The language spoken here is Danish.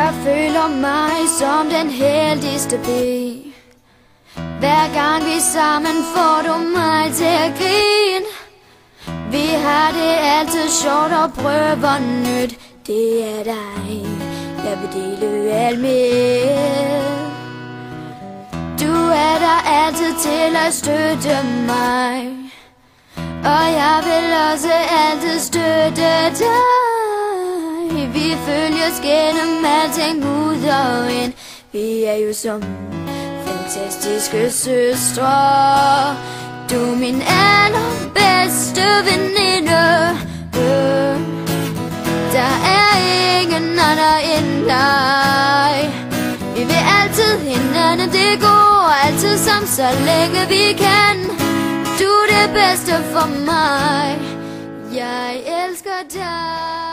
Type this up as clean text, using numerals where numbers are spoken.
Jeg føler mig som den heldigste pige. Hver gang vi sammen får du mig til at grine. Vi har det altid sjovt og prøver nyt. Det er dig, jeg vil dele alt med. Du er der altid til at støtte mig, og jeg vil også altid støtte dig. Vi følges gennem alting ud og ind. Vi er jo som fantastiske søstre. Du er min allerbedste veninde. Der er ingen andre end dig. Vi vil altid hinanden, det går altid sammen, så længe vi kan. Du er det bedste for mig. Jeg elsker dig.